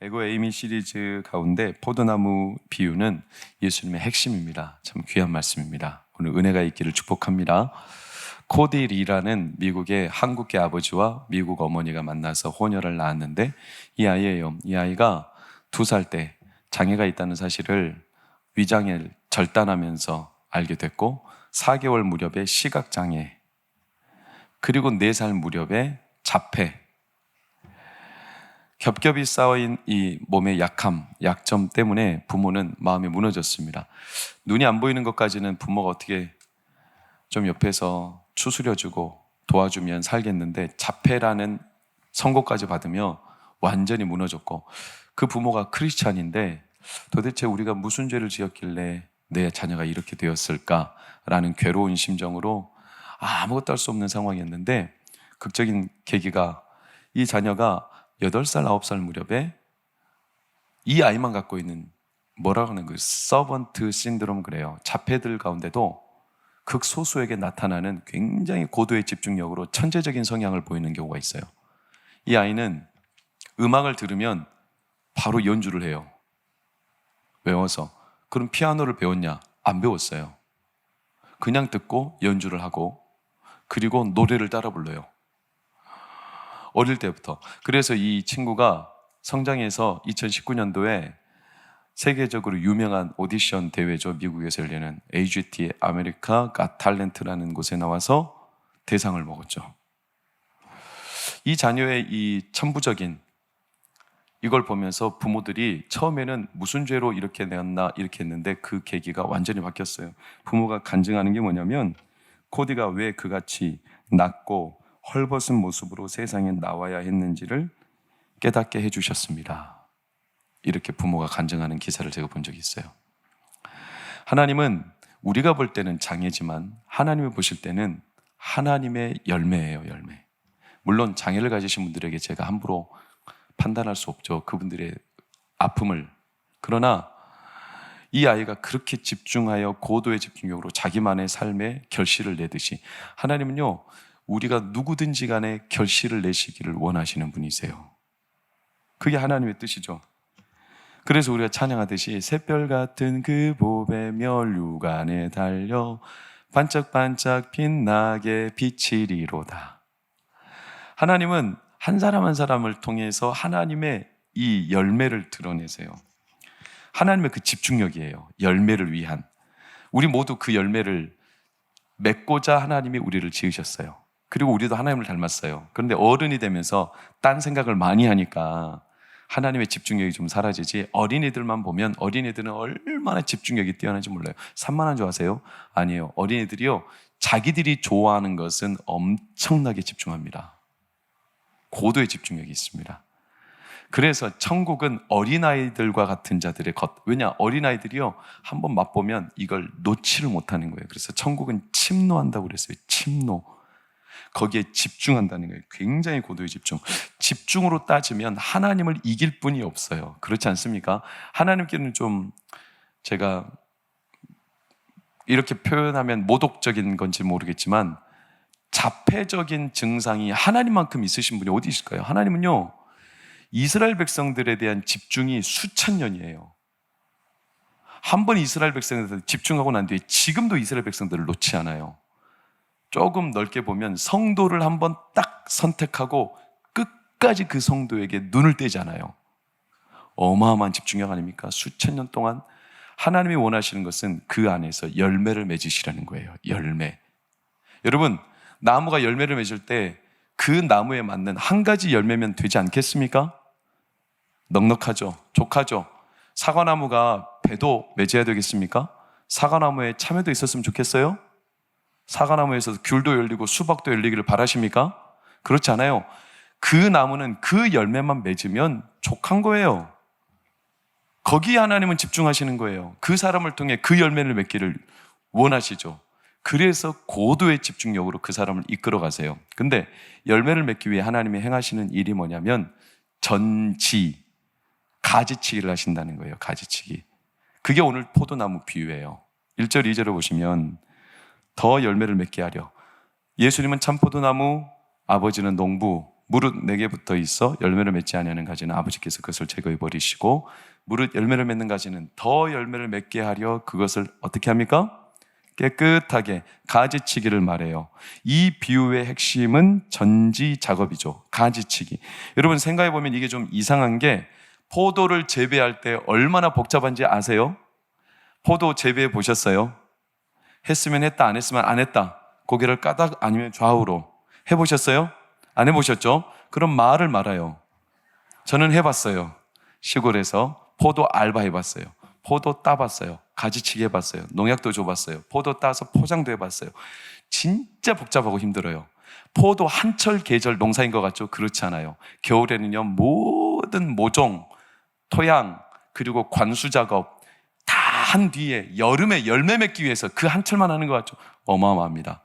에고 에이미 시리즈 가운데 포도나무 비유는 예수님의 핵심입니다. 참 귀한 말씀입니다. 오늘 은혜가 있기를 축복합니다. 코디 리라는 미국의 한국계 아버지와 미국 어머니가 만나서 혼혈을 낳았는데 이 아이예요. 이 아이가 2살 때 장애가 있다는 사실을 위장을 절단하면서 알게 됐고 4개월 무렵에 시각장애, 그리고 4살 무렵에 자폐, 겹겹이 쌓인 이 몸의 약점 때문에 부모는 마음이 무너졌습니다. 눈이 안 보이는 것까지는 부모가 어떻게 좀 옆에서 추스려주고 도와주면 살겠는데 자폐라는 선고까지 받으며 완전히 무너졌고, 그 부모가 크리스찬인데 도대체 우리가 무슨 죄를 지었길래 내 자녀가 이렇게 되었을까라는 괴로운 심정으로 아무것도 할 수 없는 상황이었는데, 극적인 계기가 이 자녀가 8살, 9살 무렵에 이 아이만 갖고 있는 뭐라고 하는 그 서번트 신드롬, 그래요. 자폐들 가운데도 극소수에게 나타나는 굉장히 고도의 집중력으로 천재적인 성향을 보이는 경우가 있어요. 이 아이는 음악을 들으면 바로 연주를 해요. 외워서. 그럼 피아노를 배웠냐? 안 배웠어요. 그냥 듣고 연주를 하고, 그리고 노래를 따라 불러요. 어릴 때부터. 그래서 이 친구가 성장해서 2019년도에 세계적으로 유명한 오디션 대회죠. 미국에서 열리는 AGT, 아메리카 갓 탤런트라는 곳에 나와서 대상을 먹었죠. 이 자녀의 이 천부적인 이걸 보면서 부모들이 처음에는 무슨 죄로 이렇게 내었나 이렇게 했는데, 그 계기가 완전히 바뀌었어요. 부모가 간증하는 게 뭐냐면, 코디가 왜 그같이 낮고 헐벗은 모습으로 세상에 나와야 했는지를 깨닫게 해주셨습니다. 이렇게 부모가 간증하는 기사를 제가 본 적이 있어요. 하나님은 우리가 볼 때는 장애지만 하나님이 보실 때는 하나님의 열매예요, 열매. 물론 장애를 가지신 분들에게 제가 함부로 판단할 수 없죠, 그분들의 아픔을. 그러나 이 아이가 그렇게 집중하여 고도의 집중력으로 자기만의 삶에 결실을 내듯이 하나님은요, 우리가 누구든지 간에 결실을 내시기를 원하시는 분이세요. 그게 하나님의 뜻이죠. 그래서 우리가 찬양하듯이 샛별 같은 그 봄의 면류관에 달려 반짝반짝 빛나게 비치리로다. 하나님은 한 사람 한 사람을 통해서 하나님의 이 열매를 드러내세요. 하나님의 그 집중력이에요. 열매를 위한. 우리 모두 그 열매를 맺고자 하나님이 우리를 지으셨어요. 그리고 우리도 하나님을 닮았어요. 그런데 어른이 되면서 딴 생각을 많이 하니까 하나님의 집중력이 좀 사라지지, 어린이들만 보면 어린이들은 얼마나 집중력이 뛰어난지 몰라요. 산만한 좋아하세요? 아니에요. 어린이들이요, 자기들이 좋아하는 것은 엄청나게 집중합니다. 고도의 집중력이 있습니다. 그래서 천국은 어린아이들과 같은 자들의 것. 왜냐? 어린아이들이요, 한번 맛보면 이걸 놓지를 못하는 거예요. 그래서 천국은 침노한다고 그랬어요. 침노. 거기에 집중한다는 거예요. 굉장히 고도의 집중. 집중으로 따지면 하나님을 이길 분이 없어요. 그렇지 않습니까? 하나님께는 좀, 제가 이렇게 표현하면 모독적인 건지 모르겠지만, 자폐적인 증상이 하나님만큼 있으신 분이 어디 있을까요? 하나님은요, 이스라엘 백성들에 대한 집중이 수천 년이에요. 한 번 이스라엘 백성들한테 집중하고 난 뒤에 지금도 이스라엘 백성들을 놓지 않아요. 조금 넓게 보면 성도를 한번 딱 선택하고 끝까지 그 성도에게 눈을 떼지 않아요. 어마어마한 집중력 아닙니까? 수천 년 동안 하나님이 원하시는 것은 그 안에서 열매를 맺으시라는 거예요. 열매. 여러분, 나무가 열매를 맺을 때 그 나무에 맞는 한 가지 열매면 되지 않겠습니까? 넉넉하죠. 족하죠. 사과나무가 배도 맺어야 되겠습니까? 사과나무에 참외도 있었으면 좋겠어요? 사과나무에서 귤도 열리고 수박도 열리기를 바라십니까? 그렇지 않아요. 그 나무는 그 열매만 맺으면 족한 거예요. 거기에 하나님은 집중하시는 거예요. 그 사람을 통해 그 열매를 맺기를 원하시죠. 그래서 고도의 집중력으로 그 사람을 이끌어 가세요. 근데 열매를 맺기 위해 하나님이 행하시는 일이 뭐냐면 전지, 가지치기를 하신다는 거예요. 가지치기. 그게 오늘 포도나무 비유예요. 1절, 2절을 보시면 더 열매를 맺게 하려. 예수님은 참 포도나무, 아버지는 농부, 무릇 내게 붙어 있어 열매를 맺지 아니하는 가지는 아버지께서 그것을 제거해 버리시고 무릇 열매를 맺는 가지는 더 열매를 맺게 하려 그것을 어떻게 합니까? 깨끗하게 가지치기를 말해요. 이 비유의 핵심은 전지 작업이죠. 가지치기. 여러분 생각해 보면 이게 좀 이상한 게 포도를 재배할 때 얼마나 복잡한지 아세요? 포도 재배해 보셨어요? 했으면 했다, 안 했으면 안 했다. 고개를 까닥 아니면 좌우로 해보셨어요? 안 해보셨죠? 그럼 말을 말아요. 저는 해봤어요. 시골에서 포도 알바 해봤어요. 포도 따봤어요. 가지치기 해봤어요. 농약도 줘봤어요. 포도 따서 포장도 해봤어요. 진짜 복잡하고 힘들어요. 포도 한철 계절 농사인 것 같죠? 그렇지 않아요. 겨울에는요, 모든 모종, 토양, 그리고 관수 작업 다 한 뒤에 여름에 열매 맺기 위해서 그 한철만 하는 것 같죠? 어마어마합니다.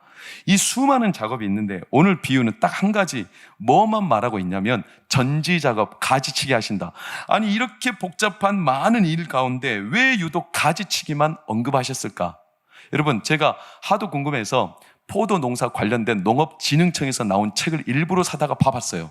이 수많은 작업이 있는데 오늘 비유는 딱 한 가지 뭐만 말하고 있냐면 전지 작업, 가지치기 하신다. 아니 이렇게 복잡한 많은 일 가운데 왜 유독 가지치기만 언급하셨을까? 여러분 제가 하도 궁금해서 포도 농사 관련된 농업진흥청에서 나온 책을 일부러 사다가 봐봤어요.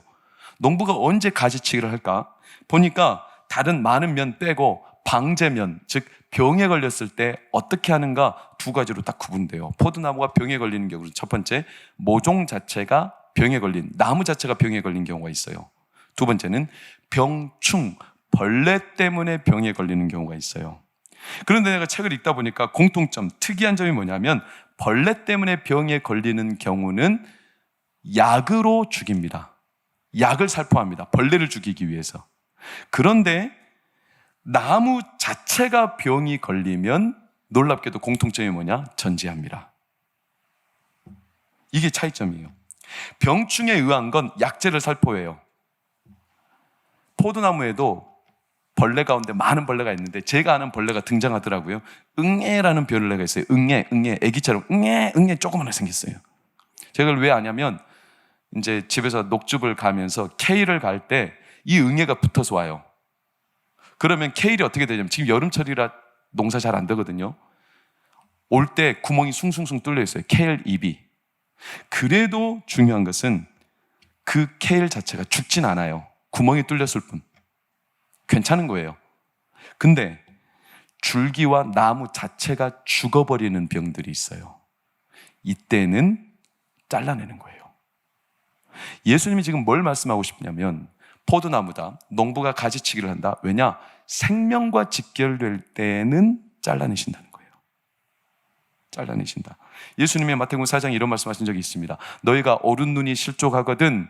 농부가 언제 가지치기를 할까? 보니까 다른 많은 면 빼고 방제면, 즉 병에 걸렸을 때 어떻게 하는가 두 가지로 딱 구분돼요. 포도나무가 병에 걸리는 경우는 첫 번째, 모종 자체가 병에 걸린, 나무 자체가 병에 걸린 경우가 있어요. 두 번째는 병충, 벌레 때문에 병에 걸리는 경우가 있어요. 그런데 내가 책을 읽다 보니까 공통점, 특이한 점이 뭐냐면 벌레 때문에 병에 걸리는 경우는 약으로 죽입니다. 약을 살포합니다. 벌레를 죽이기 위해서. 그런데 나무 자체가 병이 걸리면 놀랍게도 공통점이 뭐냐? 전지합니다. 이게 차이점이에요. 병충에 의한 건 약재를 살포해요. 포도나무에도 벌레 가운데 많은 벌레가 있는데 제가 아는 벌레가 등장하더라고요. 응애라는 벌레가 있어요. 응애, 애기처럼 응애 조그마하게 생겼어요. 제가 그걸 왜 아냐면 이제 집에서 녹즙을 가면서 케일을 갈 때 이 응애가 붙어서 와요. 그러면 케일이 어떻게 되냐면 지금 여름철이라 농사 잘 안 되거든요. 올 때 구멍이 숭숭숭 뚫려 있어요. 케일 잎이. 그래도 중요한 것은 그 케일 자체가 죽진 않아요. 구멍이 뚫렸을 뿐. 괜찮은 거예요. 근데 줄기와 나무 자체가 죽어버리는 병들이 있어요. 이때는 잘라내는 거예요. 예수님이 지금 뭘 말씀하고 싶냐면 포도나무다. 농부가 가지치기를 한다. 왜냐? 생명과 직결될 때는 잘라내신다는 거예요. 잘라내신다. 예수님이 마태복음 4장에 이런 말씀하신 적이 있습니다. 너희가 오른 눈이 실족하거든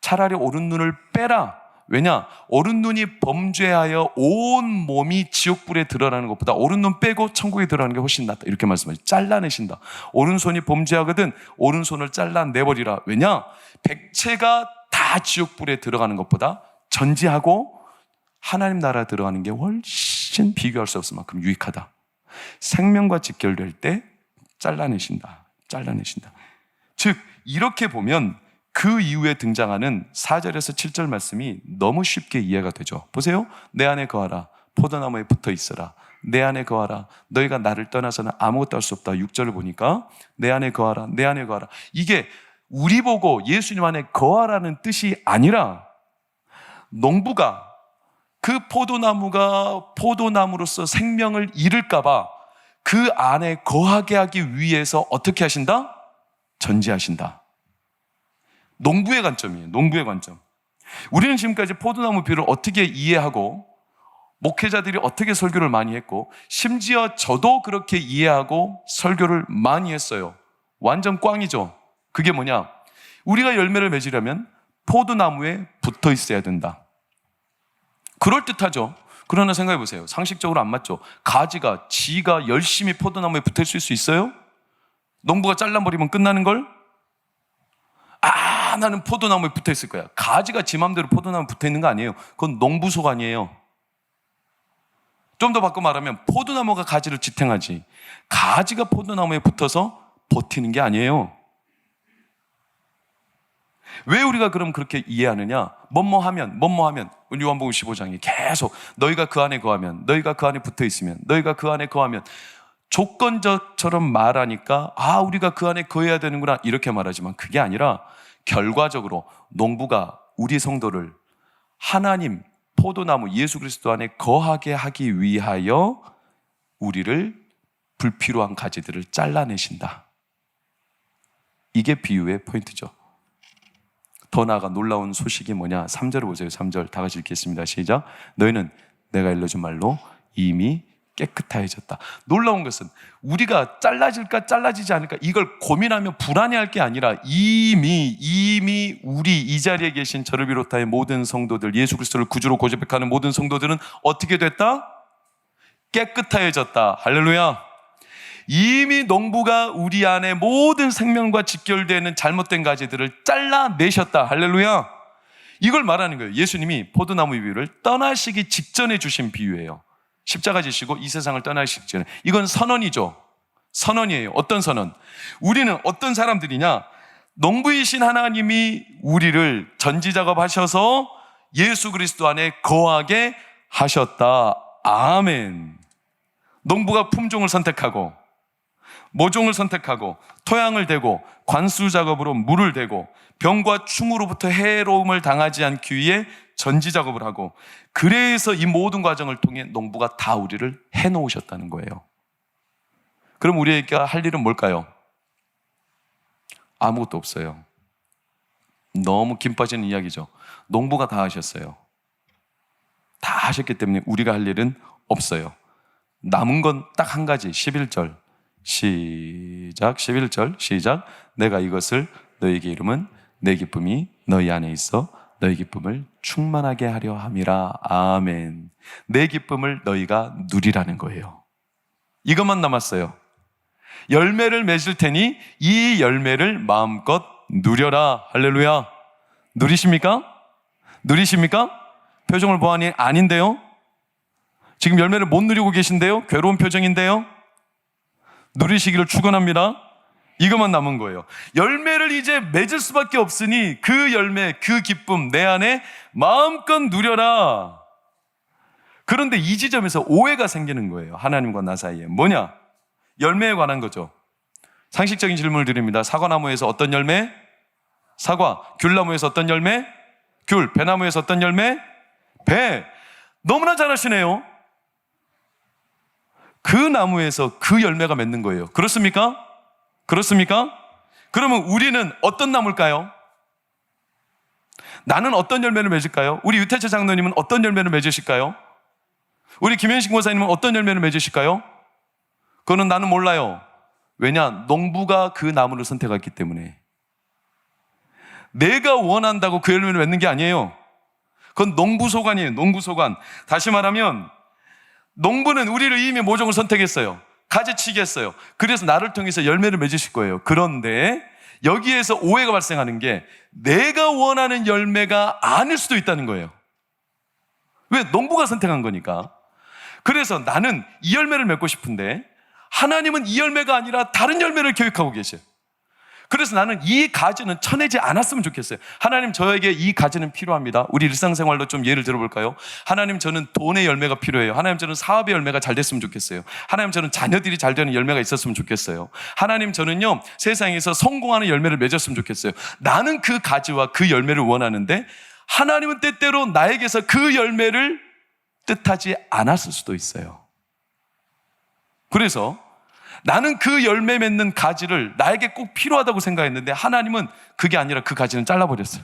차라리 오른 눈을 빼라. 왜냐? 오른 눈이 범죄하여 온 몸이 지옥불에 들어가는 것보다 오른 눈 빼고 천국에 들어가는 게 훨씬 낫다. 이렇게 말씀하시죠. 잘라내신다. 오른손이 범죄하거든 오른손을 잘라내버리라. 왜냐? 백체가 다 지옥불에 들어가는 것보다 전지하고 하나님 나라 들어가는 게 훨씬 비교할 수 없을 만큼 유익하다. 생명과 직결될 때 잘라내신다. 즉 이렇게 보면 그 이후에 등장하는 4절에서 7절 말씀이 너무 쉽게 이해가 되죠. 보세요. 내 안에 거하라. 포도나무에 붙어 있어라. 내 안에 거하라. 너희가 나를 떠나서는 아무것도 할 수 없다. 6절을 보니까 내 안에 거하라. 내 안에 거하라. 이게 우리 보고 예수님 안에 거하라는 뜻이 아니라 농부가 그 포도나무가 포도나무로서 생명을 잃을까 봐 그 안에 거하게 하기 위해서 어떻게 하신다? 전지하신다. 농부의 관점이에요. 농부의 관점. 우리는 지금까지 포도나무 비유를 어떻게 이해하고 목회자들이 어떻게 설교를 많이 했고 심지어 저도 그렇게 이해하고 설교를 많이 했어요. 완전 꽝이죠. 그게 뭐냐? 우리가 열매를 맺으려면 포도나무에 붙어 있어야 된다. 그럴듯하죠. 그러나 생각해 보세요. 상식적으로 안 맞죠. 가지가 지가 열심히 포도나무에 붙어 있을 수 있어요? 농부가 잘라버리면 끝나는 걸? 나는 포도나무에 붙어 있을 거야. 가지가 지 맘대로 포도나무에 붙어 있는 거 아니에요. 그건 농부속 아니에요. 좀 더 바꿔 말하면 포도나무가 가지를 지탱하지 가지가 포도나무에 붙어서 버티는 게 아니에요. 왜 우리가 그럼 그렇게 이해하느냐? 뭐뭐하면 요한복음 15장에 계속 너희가 그 안에 거하면, 너희가 그 안에 붙어 있으면, 너희가 그 안에 거하면 조건적처럼 말하니까 우리가 그 안에 거해야 되는구나 이렇게 말하지만 그게 아니라 결과적으로 농부가 우리 성도를 하나님 포도나무 예수 그리스도 안에 거하게 하기 위하여 우리를 불필요한 가지들을 잘라내신다. 이게 비유의 포인트죠. 더 나아가 놀라운 소식이 뭐냐? 3절을 보세요. 3절 다 같이 읽겠습니다. 시작. 너희는 내가 일러준 말로 이미 깨끗해졌다. 놀라운 것은 우리가 잘라질까 잘라지지 않을까 이걸 고민하며 불안해할 게 아니라 이미 우리 이 자리에 계신 저를 비롯하여 모든 성도들, 예수 그리스도를 구주로 고백하는 모든 성도들은 어떻게 됐다? 깨끗해졌다. 할렐루야. 이미 농부가 우리 안에 모든 생명과 직결되는 잘못된 가지들을 잘라내셨다. 할렐루야. 이걸 말하는 거예요. 예수님이 포도나무 비유를 떠나시기 직전에 주신 비유예요. 십자가 지시고 이 세상을 떠나시기 직전에. 이건 선언이죠. 선언이에요. 어떤 선언? 우리는 어떤 사람들이냐? 농부이신 하나님이 우리를 전지작업하셔서 예수 그리스도 안에 거하게 하셨다. 아멘. 농부가 품종을 선택하고 모종을 선택하고 토양을 대고 관수 작업으로 물을 대고 병과 충으로부터 해로움을 당하지 않기 위해 전지 작업을 하고, 그래서 이 모든 과정을 통해 농부가 다 우리를 해놓으셨다는 거예요. 그럼 우리에게 할 일은 뭘까요? 아무것도 없어요. 너무 김 빠지는 이야기죠. 농부가 다 하셨어요. 다 하셨기 때문에 우리가 할 일은 없어요. 남은 건 딱 한 가지. 11절 시작. 11절 시작. 내가 이것을 너희에게 이름은 내 기쁨이 너희 안에 있어 너희 기쁨을 충만하게 하려 함이라. 아멘. 내 기쁨을 너희가 누리라는 거예요. 이것만 남았어요. 열매를 맺을 테니 이 열매를 마음껏 누려라. 할렐루야. 누리십니까? 누리십니까? 표정을 보아하니 아닌데요? 지금 열매를 못 누리고 계신데요? 괴로운 표정인데요? 누리시기를 축원합니다. 이것만 남은 거예요. 열매를 이제 맺을 수밖에 없으니 그 열매, 그 기쁨 내 안에 마음껏 누려라. 그런데 이 지점에서 오해가 생기는 거예요. 하나님과 나 사이에. 뭐냐? 열매에 관한 거죠. 상식적인 질문을 드립니다. 사과나무에서 어떤 열매? 사과. 귤나무에서 어떤 열매? 귤. 배나무에서 어떤 열매? 배. 너무나 잘하시네요. 그 나무에서 그 열매가 맺는 거예요. 그렇습니까? 그렇습니까? 그러면 우리는 어떤 나무일까요? 나는 어떤 열매를 맺을까요? 우리 유태철 장로님은 어떤 열매를 맺으실까요? 우리 김현식 목사님은 어떤 열매를 맺으실까요? 그거는 나는 몰라요. 왜냐? 농부가 그 나무를 선택했기 때문에. 내가 원한다고 그 열매를 맺는 게 아니에요. 그건 농부소관이에요. 농부소관. 다시 말하면 농부는 우리를 이미 모종을 선택했어요. 가지치기 했어요. 그래서 나를 통해서 열매를 맺으실 거예요. 그런데 여기에서 오해가 발생하는 게 내가 원하는 열매가 아닐 수도 있다는 거예요. 왜? 농부가 선택한 거니까. 그래서 나는 이 열매를 맺고 싶은데 하나님은 이 열매가 아니라 다른 열매를 계획하고 계셔요. 그래서 나는 이 가지는 쳐내지 않았으면 좋겠어요. 하나님, 저에게 이 가지는 필요합니다. 우리 일상생활로 좀 예를 들어볼까요? 하나님, 저는 돈의 열매가 필요해요. 하나님, 저는 사업의 열매가 잘 됐으면 좋겠어요. 하나님, 저는 자녀들이 잘 되는 열매가 있었으면 좋겠어요. 하나님, 저는요 세상에서 성공하는 열매를 맺었으면 좋겠어요. 나는 그 가지와 그 열매를 원하는데 하나님은 때때로 나에게서 그 열매를 뜻하지 않았을 수도 있어요. 그래서 나는 그 열매 맺는 가지를 나에게 꼭 필요하다고 생각했는데 하나님은 그게 아니라 그 가지는 잘라버렸어요.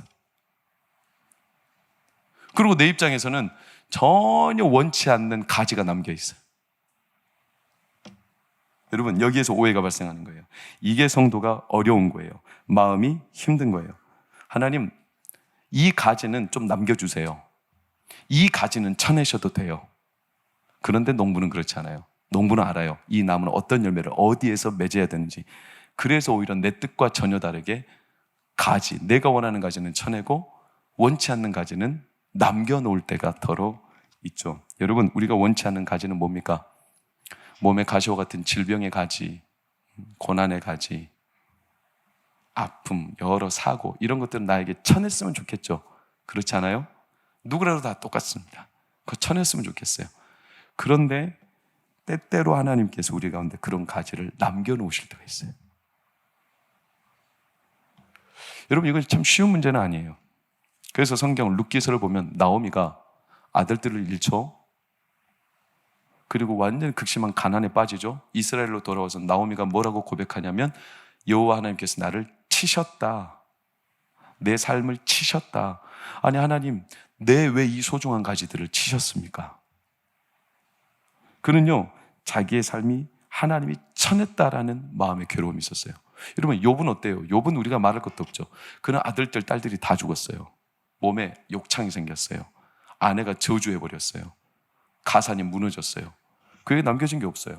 그리고 내 입장에서는 전혀 원치 않는 가지가 남겨 있어요. 여러분, 여기에서 오해가 발생하는 거예요. 이게 성도가 어려운 거예요. 마음이 힘든 거예요. 하나님, 이 가지는 좀 남겨주세요. 이 가지는 쳐내셔도 돼요. 그런데 농부는 그렇지 않아요. 농부는 알아요. 이 나무는 어떤 열매를 어디에서 맺어야 되는지. 그래서 오히려 내 뜻과 전혀 다르게 가지, 내가 원하는 가지는 쳐내고 원치 않는 가지는 남겨놓을 때가 더러 있죠. 여러분, 우리가 원치 않는 가지는 뭡니까? 몸에 가시와 같은 질병의 가지, 고난의 가지, 아픔, 여러 사고, 이런 것들은 나에게 쳐냈으면 좋겠죠. 그렇지 않아요? 누구라도 다 똑같습니다. 그거 쳐냈으면 좋겠어요. 그런데 때때로 하나님께서 우리 가운데 그런 가지를 남겨놓으실 때가 있어요. 여러분, 이건 참 쉬운 문제는 아니에요. 그래서 성경 룻기서를 보면 나오미가 아들들을 잃죠. 그리고 완전 극심한 가난에 빠지죠. 이스라엘로 돌아와서 나오미가 뭐라고 고백하냐면 여호와 하나님께서 나를 치셨다. 내 삶을 치셨다. 아니 하나님, 내 왜 이 소중한 가지들을 치셨습니까? 그는요, 자기의 삶이 하나님이 쳐냈다라는 마음의 괴로움이 있었어요. 여러분, 욥은 어때요? 욥은 우리가 말할 것도 없죠. 그는 아들들, 딸들이 다 죽었어요. 몸에 욕창이 생겼어요. 아내가 저주해버렸어요. 가산이 무너졌어요. 그게 남겨진 게 없어요.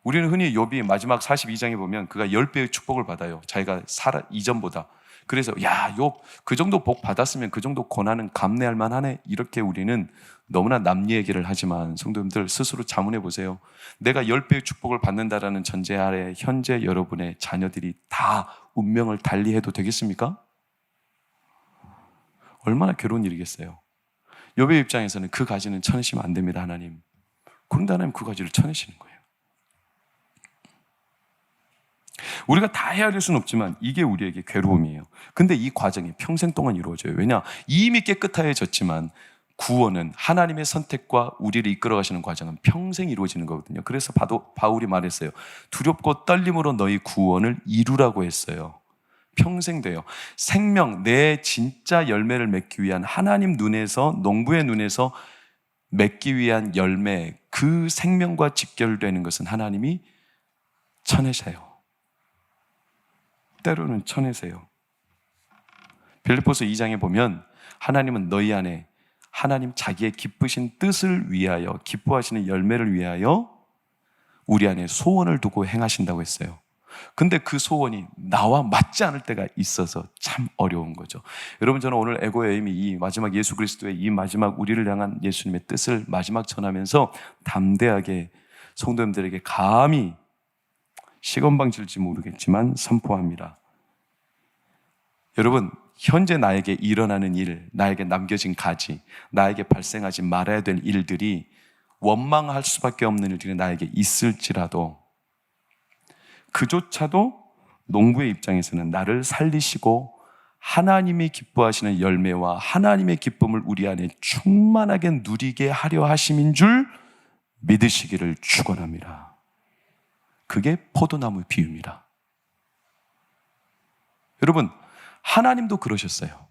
우리는 흔히 욥이 마지막 42장에 보면 그가 10배의 축복을 받아요. 자기가 이전보다. 그래서 야, 욥 그 정도 복 받았으면 그 정도 고난은 감내할 만하네. 이렇게 우리는 너무나 남 얘기를 하지만 성도님들 스스로 자문해 보세요. 내가 10배의 축복을 받는다라는 전제 아래 현재 여러분의 자녀들이 다 운명을 달리해도 되겠습니까? 얼마나 괴로운 일이겠어요. 욥의 입장에서는 그 가지는 쳐내시면 안 됩니다, 하나님. 그런데 하나님 그 가지를 쳐내시는 거예요. 우리가 다 헤아릴 수는 없지만 이게 우리에게 괴로움이에요. 근데 이 과정이 평생 동안 이루어져요. 왜냐? 이미 깨끗해졌지만 구원은 하나님의 선택과 우리를 이끌어가시는 과정은 평생 이루어지는 거거든요. 그래서 바울이 말했어요. 두렵고 떨림으로 너희 구원을 이루라고 했어요. 평생 돼요. 생명, 내 진짜 열매를 맺기 위한 하나님 눈에서, 농부의 눈에서 맺기 위한 열매, 그 생명과 직결되는 것은 하나님이 쳐내세요. 때로는 쳐내세요. 빌립보서 2장에 보면 하나님은 너희 안에 하나님 자기의 기쁘신 뜻을 위하여, 기뻐하시는 열매를 위하여 우리 안에 소원을 두고 행하신다고 했어요. 근데 그 소원이 나와 맞지 않을 때가 있어서 참 어려운 거죠. 여러분, 저는 오늘 에고의 에임이 이 마지막 예수 그리스도의 이 마지막 우리를 향한 예수님의 뜻을 마지막 전하면서 담대하게 성도님들에게 감히 시건방질지 모르겠지만 선포합니다. 여러분, 현재 나에게 일어나는 일, 나에게 남겨진 가지, 나에게 발생하지 말아야 될 일들이 원망할 수밖에 없는 일들이 나에게 있을지라도 그조차도 농부의 입장에서는 나를 살리시고 하나님이 기뻐하시는 열매와 하나님의 기쁨을 우리 안에 충만하게 누리게 하려 하심인 줄 믿으시기를 축원합니다. 그게 포도나무 비유입니다. 여러분, 하나님도 그러셨어요.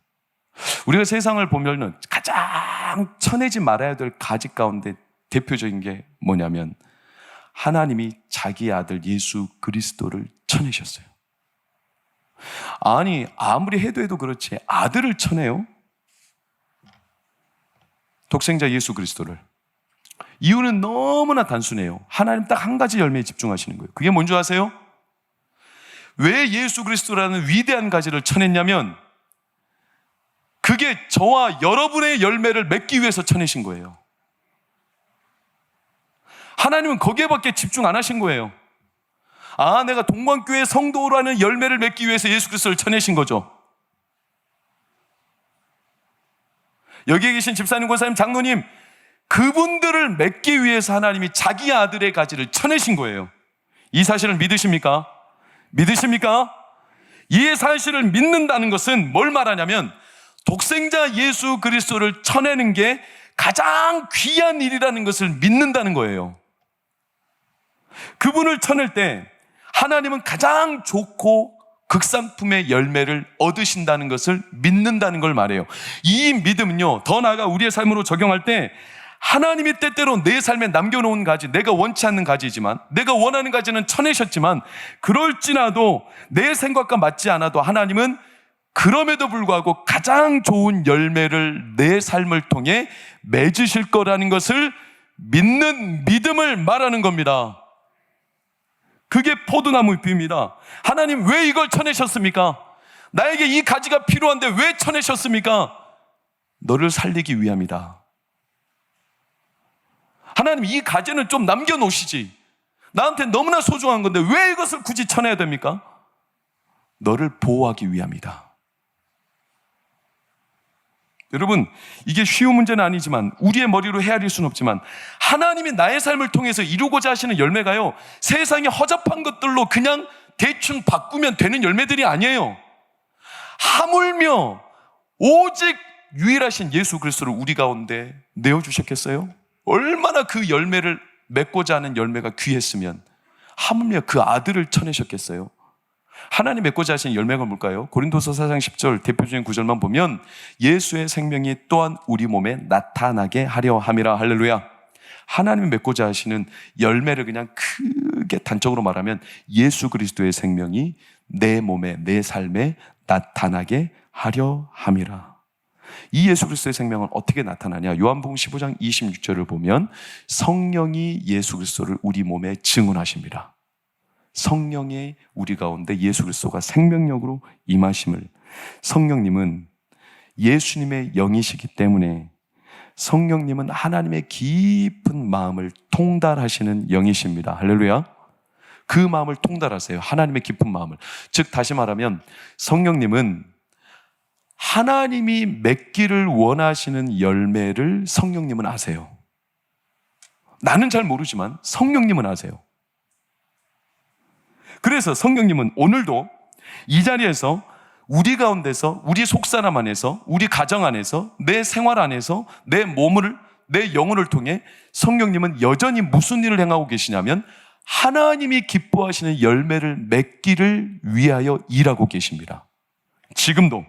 우리가 세상을 보면 가장 쳐내지 말아야 될 가지 가운데 대표적인 게 뭐냐면 하나님이 자기 아들 예수 그리스도를 쳐내셨어요. 아니, 아무리 해도 그렇지 아들을 쳐내요? 독생자 예수 그리스도를. 이유는 너무나 단순해요. 하나님 딱 한 가지 열매에 집중하시는 거예요. 그게 뭔지 아세요? 왜 예수 그리스도라는 위대한 가지를 쳐냈냐면 그게 저와 여러분의 열매를 맺기 위해서 쳐내신 거예요. 하나님은 거기에밖에 집중 안 하신 거예요. 아, 내가 동방교회 성도라는 열매를 맺기 위해서 예수 그리스도를 쳐내신 거죠. 여기에 계신 집사님, 권사님, 장로님, 그분들을 맺기 위해서 하나님이 자기 아들의 가지를 쳐내신 거예요. 이 사실을 믿으십니까? 믿으십니까? 이 사실을 믿는다는 것은 뭘 말하냐면 독생자 예수 그리스도를 쳐내는 게 가장 귀한 일이라는 것을 믿는다는 거예요. 그분을 쳐낼 때 하나님은 가장 좋고 극상품의 열매를 얻으신다는 것을 믿는다는 걸 말해요. 이 믿음은요, 더 나아가 우리의 삶으로 적용할 때 하나님이 때때로 내 삶에 남겨놓은 가지, 내가 원치 않는 가지지만, 내가 원하는 가지는 쳐내셨지만 그럴지라도 내 생각과 맞지 않아도 하나님은 그럼에도 불구하고 가장 좋은 열매를 내 삶을 통해 맺으실 거라는 것을 믿는 믿음을 말하는 겁니다. 그게 포도나무 비유입니다. 하나님 왜 이걸 쳐내셨습니까? 나에게 이 가지가 필요한데 왜 쳐내셨습니까? 너를 살리기 위함이다. 하나님 이 가지는 좀 남겨놓으시지. 나한테 너무나 소중한 건데 왜 이것을 굳이 쳐내야 됩니까? 너를 보호하기 위함이다. 여러분, 이게 쉬운 문제는 아니지만 우리의 머리로 헤아릴 수는 없지만 하나님이 나의 삶을 통해서 이루고자 하시는 열매가요, 세상에 허접한 것들로 그냥 대충 바꾸면 되는 열매들이 아니에요. 하물며 오직 유일하신 예수 그리스도를 우리 가운데 내어주셨겠어요? 얼마나 그 열매를 맺고자 하는 열매가 귀했으면 하물며 그 아들을 쳐내셨겠어요? 하나님 맺고자 하신 열매가 뭘까요? 고린도서 4장 10절 대표적인 구절만 보면 예수의 생명이 또한 우리 몸에 나타나게 하려 함이라. 할렐루야. 하나님이 맺고자 하시는 열매를 그냥 크게 단적으로 말하면 예수 그리스도의 생명이 내 몸에, 내 삶에 나타나게 하려 함이라. 이 예수 그리스도의 생명은 어떻게 나타나냐? 요한복음 15장 26절을 보면 성령이 예수 그리스도를 우리 몸에 증언하십니다. 성령의 우리 가운데 예수 그리스도가 생명력으로 임하심을, 성령님은 예수님의 영이시기 때문에 성령님은 하나님의 깊은 마음을 통달하시는 영이십니다. 할렐루야. 그 마음을 통달하세요. 하나님의 깊은 마음을. 즉 다시 말하면 성령님은 하나님이 맺기를 원하시는 열매를 성령님은 아세요. 나는 잘 모르지만 성령님은 아세요. 그래서 성령님은 오늘도 이 자리에서 우리 가운데서, 우리 속사람 안에서, 우리 가정 안에서, 내 생활 안에서, 내 몸을, 내 영혼을 통해 성령님은 여전히 무슨 일을 행하고 계시냐면 하나님이 기뻐하시는 열매를 맺기를 위하여 일하고 계십니다. 지금도.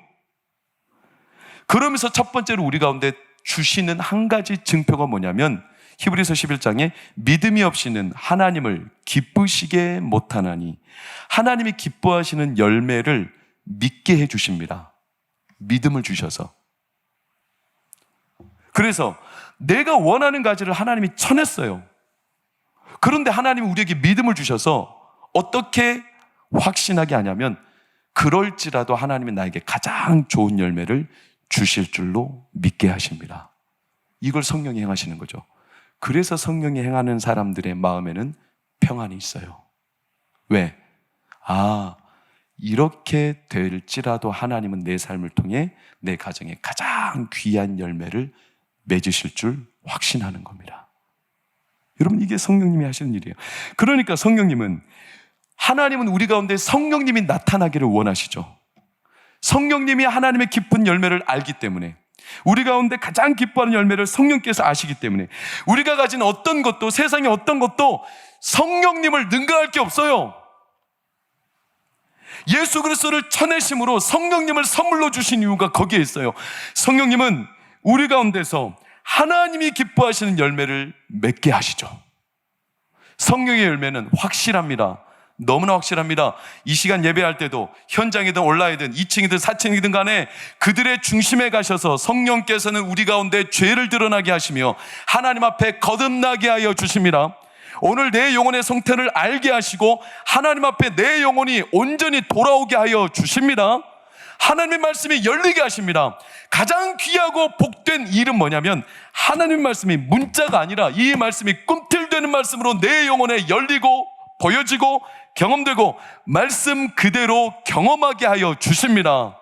그러면서 첫 번째로 우리 가운데 주시는 한 가지 증표가 뭐냐면 히브리서 11장에 믿음이 없이는 하나님을 기쁘시게 못하나니, 하나님이 기뻐하시는 열매를 믿게 해주십니다. 믿음을 주셔서. 그래서 내가 원하는 가지를 하나님이 쳐냈어요. 그런데 하나님이 우리에게 믿음을 주셔서 어떻게 확신하게 하냐면 그럴지라도 하나님이 나에게 가장 좋은 열매를 주실 줄로 믿게 하십니다. 이걸 성령이 행하시는 거죠. 그래서 성령이 행하는 사람들의 마음에는 평안이 있어요. 왜? 이렇게 될지라도 하나님은 내 삶을 통해 내 가정에 가장 귀한 열매를 맺으실 줄 확신하는 겁니다. 여러분, 이게 성령님이 하시는 일이에요. 그러니까 하나님은 우리 가운데 성령님이 나타나기를 원하시죠. 성령님이 하나님의 깊은 열매를 알기 때문에, 우리 가운데 가장 기뻐하는 열매를 성령께서 아시기 때문에 우리가 가진 어떤 것도, 세상의 어떤 것도 성령님을 능가할 게 없어요. 예수 그리스도를 쳐내심으로 성령님을 선물로 주신 이유가 거기에 있어요. 성령님은 우리 가운데서 하나님이 기뻐하시는 열매를 맺게 하시죠. 성령의 열매는 확실합니다. 너무나 확실합니다. 이 시간 예배할 때도 현장이든 온라인이든 2층이든 4층이든 간에 그들의 중심에 가셔서 성령께서는 우리 가운데 죄를 드러나게 하시며 하나님 앞에 거듭나게 하여 주십니다. 오늘 내 영혼의 성태를 알게 하시고 하나님 앞에 내 영혼이 온전히 돌아오게 하여 주십니다. 하나님의 말씀이 열리게 하십니다. 가장 귀하고 복된 일은 뭐냐면 하나님의 말씀이 문자가 아니라 이 말씀이 꿈틀대는 말씀으로 내 영혼에 열리고 보여지고 경험되고 말씀 그대로 경험하게 하여 주십니다.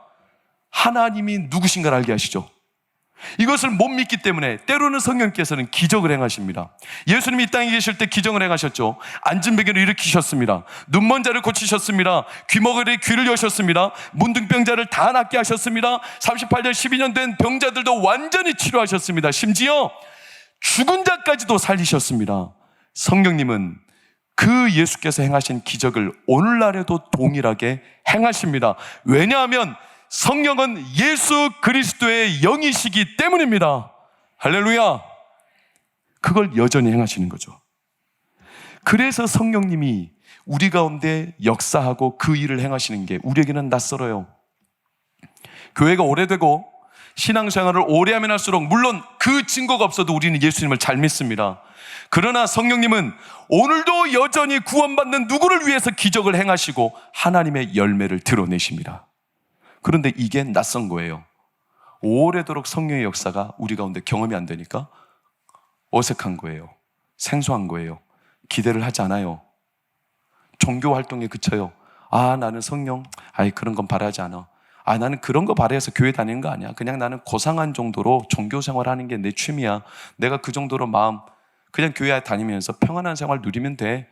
하나님이 누구신가를 알게 하시죠. 이것을 못 믿기 때문에 때로는 성령께서는 기적을 행하십니다. 예수님이 이 땅에 계실 때 기적을 행하셨죠. 앉은 베개를 일으키셨습니다. 눈먼 자를 고치셨습니다. 귀머거리의 귀를 여셨습니다. 문둥병자를 다 낫게 하셨습니다. 38년 12년 된 병자들도 완전히 치료하셨습니다. 심지어 죽은 자까지도 살리셨습니다. 성령님은 그 예수께서 행하신 기적을 오늘날에도 동일하게 행하십니다. 왜냐하면 성령은 예수 그리스도의 영이시기 때문입니다. 할렐루야. 그걸 여전히 행하시는 거죠. 그래서 성령님이 우리 가운데 역사하고 그 일을 행하시는 게 우리에게는 낯설어요. 교회가 오래되고 신앙생활을 오래 하면 할수록 물론 그 증거가 없어도 우리는 예수님을 잘 믿습니다. 그러나 성령님은 오늘도 여전히 구원받는 누구를 위해서 기적을 행하시고 하나님의 열매를 드러내십니다. 그런데 이게 낯선 거예요. 오래도록 성령의 역사가 우리 가운데 경험이 안 되니까 어색한 거예요. 생소한 거예요. 기대를 하지 않아요. 종교 활동에 그쳐요. 나는 성령, 그런 건 바라지 않아. 나는 그런 거 바라해서 교회 다니는 거 아니야. 그냥 나는 고상한 정도로 종교 생활하는 게 내 취미야. 내가 그 정도로 그냥 교회 다니면서 평안한 생활 누리면 돼.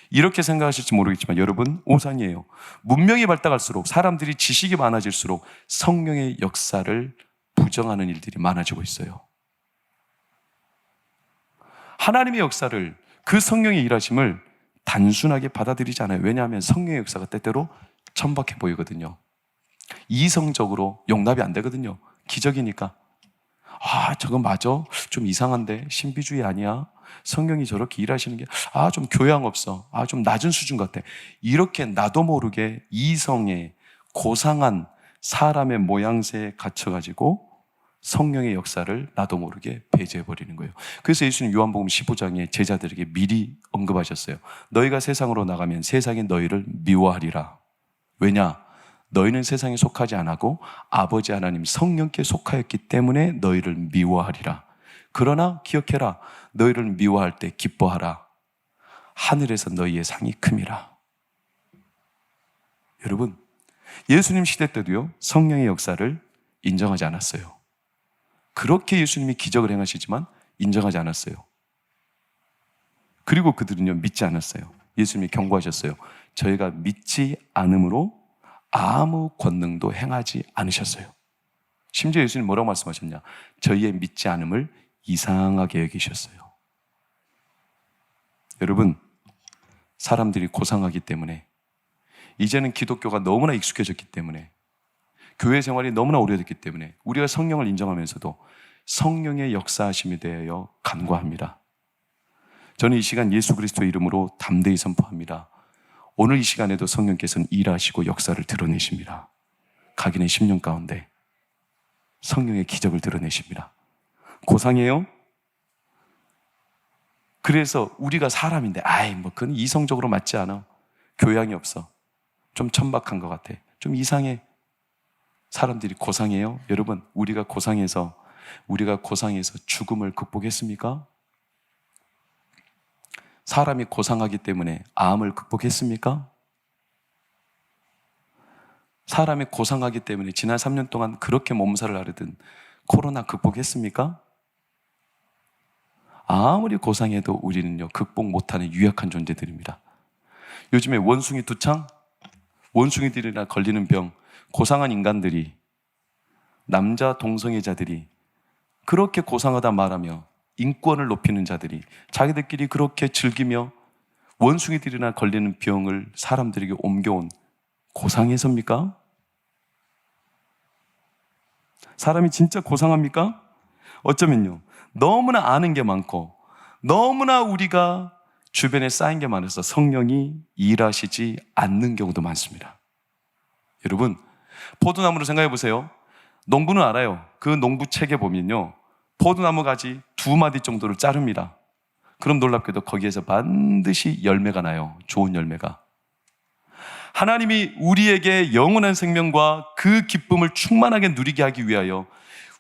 이렇게 생각하실지 모르겠지만 여러분, 오산이에요. 문명이 발달할수록, 사람들이 지식이 많아질수록 성령의 역사를 부정하는 일들이 많아지고 있어요. 하나님의 역사를, 그 성령의 일하심을 단순하게 받아들이지 않아요. 왜냐하면 성령의 역사가 때때로 천박해 보이거든요. 이성적으로 용납이 안 되거든요. 기적이니까. 저거 맞아? 좀 이상한데? 신비주의 아니야? 성령이 저렇게 일하시는 게 좀 교양 없어. 좀 낮은 수준 같아. 이렇게 나도 모르게 이성의 고상한 사람의 모양새에 갇혀가지고 성령의 역사를 나도 모르게 배제해버리는 거예요. 그래서 예수님 요한복음 15장에 제자들에게 미리 언급하셨어요. 너희가 세상으로 나가면 세상이 너희를 미워하리라. 왜냐? 너희는 세상에 속하지 않고 아버지 하나님 성령께 속하였기 때문에 너희를 미워하리라. 그러나 기억해라. 너희를 미워할 때 기뻐하라. 하늘에서 너희의 상이 큼이라. 여러분, 예수님 시대 때도요, 성령의 역사를 인정하지 않았어요. 그렇게 예수님이 기적을 행하시지만 인정하지 않았어요. 그리고 그들은요, 믿지 않았어요. 예수님이 경고하셨어요. 저희가 믿지 않음으로 아무 권능도 행하지 않으셨어요. 심지어 예수님 뭐라고 말씀하셨냐? 저희의 믿지 않음을 이상하게 여기셨어요. 여러분, 사람들이 고상하기 때문에, 이제는 기독교가 너무나 익숙해졌기 때문에, 교회 생활이 너무나 오래됐기 때문에 우리가 성령을 인정하면서도 성령의 역사하심에 대하여 간과합니다. 저는 이 시간 예수 그리스도의 이름으로 담대히 선포합니다. 오늘 이 시간에도 성령께서는 일하시고 역사를 드러내십니다. 각인의 10년 가운데 성령의 기적을 드러내십니다. 고상해요? 그래서 우리가 사람인데 그건 이성적으로 맞지 않아. 교양이 없어. 좀 천박한 것 같아. 좀 이상해. 사람들이 고상해요? 여러분, 우리가 고상해서 죽음을 극복했습니까? 사람이 고상하기 때문에 암을 극복했습니까? 사람이 고상하기 때문에 지난 3년 동안 그렇게 몸살을 앓던 코로나 극복했습니까? 아무리 고상해도 우리는요, 극복 못하는 유약한 존재들입니다. 요즘에 원숭이 두창? 원숭이들이나 걸리는 병, 고상한 인간들이, 남자 동성애자들이 그렇게 고상하다 말하며 인권을 높이는 자들이 자기들끼리 그렇게 즐기며 원숭이들이나 걸리는 병을 사람들에게 옮겨온 고상해서입니까? 사람이 진짜 고상합니까? 어쩌면요, 너무나 아는 게 많고 너무나 우리가 주변에 쌓인 게 많아서 성령이 일하시지 않는 경우도 많습니다. 여러분, 포도나무로 생각해 보세요. 농부는 알아요. 그 농부 책에 보면요, 포도나무 가지 2마디 정도를 자릅니다. 그럼 놀랍게도 거기에서 반드시 열매가 나요. 좋은 열매가. 하나님이 우리에게 영원한 생명과 그 기쁨을 충만하게 누리게 하기 위하여,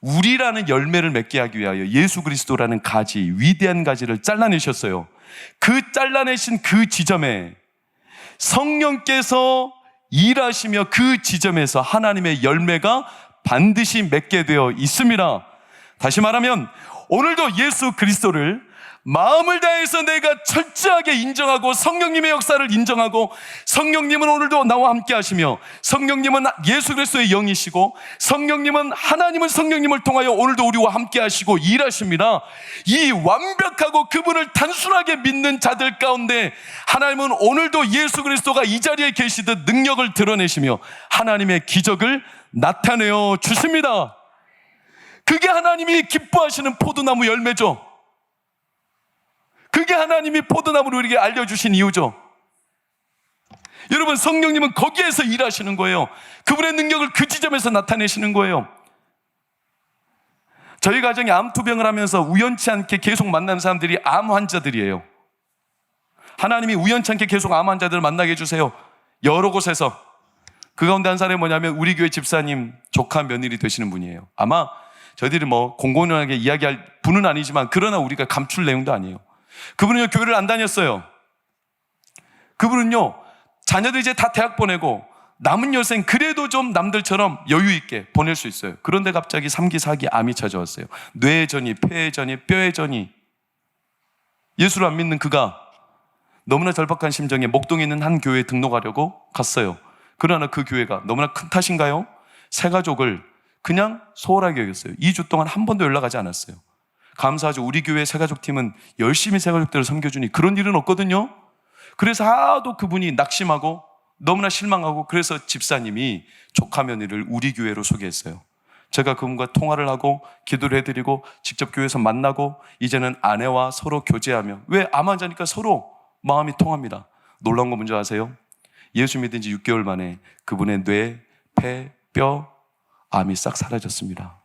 우리라는 열매를 맺게 하기 위하여 예수 그리스도라는 가지, 위대한 가지를 잘라내셨어요. 그 잘라내신 그 지점에 성령께서 일하시며 그 지점에서 하나님의 열매가 반드시 맺게 되어 있습니다. 다시 말하면 오늘도 예수 그리스도를 마음을 다해서 내가 철저하게 인정하고 성령님의 역사를 인정하고, 성령님은 오늘도 나와 함께 하시며, 성령님은 예수 그리스도의 영이시고, 성령님은, 하나님은 성령님을 통하여 오늘도 우리와 함께 하시고 일하십니다. 이 완벽하고 그분을 단순하게 믿는 자들 가운데 하나님은 오늘도 예수 그리스도가 이 자리에 계시듯 능력을 드러내시며 하나님의 기적을 나타내어 주십니다. 그게 하나님이 기뻐하시는 포도나무 열매죠. 그게 하나님이 포도나무를 우리에게 알려주신 이유죠. 여러분, 성령님은 거기에서 일하시는 거예요. 그분의 능력을 그 지점에서 나타내시는 거예요. 저희 가정이 암투병을 하면서 우연치 않게 계속 만나는 사람들이 암 환자들이에요. 하나님이 우연치 않게 계속 암 환자들을 만나게 해주세요. 여러 곳에서. 그 가운데 한 사람이 뭐냐면 우리 교회 집사님 조카 며느리 되시는 분이에요. 아마 저희들이 공공연하게 이야기할 분은 아니지만, 그러나 우리가 감출 내용도 아니에요. 그분은요, 교회를 안 다녔어요. 그분은요, 자녀들 이제 다 대학 보내고 남은 여생 그래도 좀 남들처럼 여유 있게 보낼 수 있어요. 그런데 갑자기 3기 4기 암이 찾아왔어요. 뇌전이, 폐전이, 뼈전이. 예수를 안 믿는 그가 너무나 절박한 심정에 목동에 있는 한 교회에 등록하려고 갔어요. 그러나 그 교회가 너무나 큰 탓인가요? 새 가족을 그냥 소홀하게 여겼어요. 2주 동안 한 번도 연락하지 않았어요. 감사하죠. 우리 교회 새가족팀은 열심히 새가족들을 섬겨주니 그런 일은 없거든요. 그래서 하도 그분이 낙심하고 너무나 실망하고, 그래서 집사님이 조카 며느리를 우리 교회로 소개했어요. 제가 그분과 통화를 하고 기도를 해드리고 직접 교회에서 만나고, 이제는 아내와 서로 교제하며, 왜? 암 환자니까 서로 마음이 통합니다. 놀라운 거 뭔지 아세요? 예수 믿은 지 6개월 만에 그분의 뇌, 폐, 뼈, 암이 싹 사라졌습니다.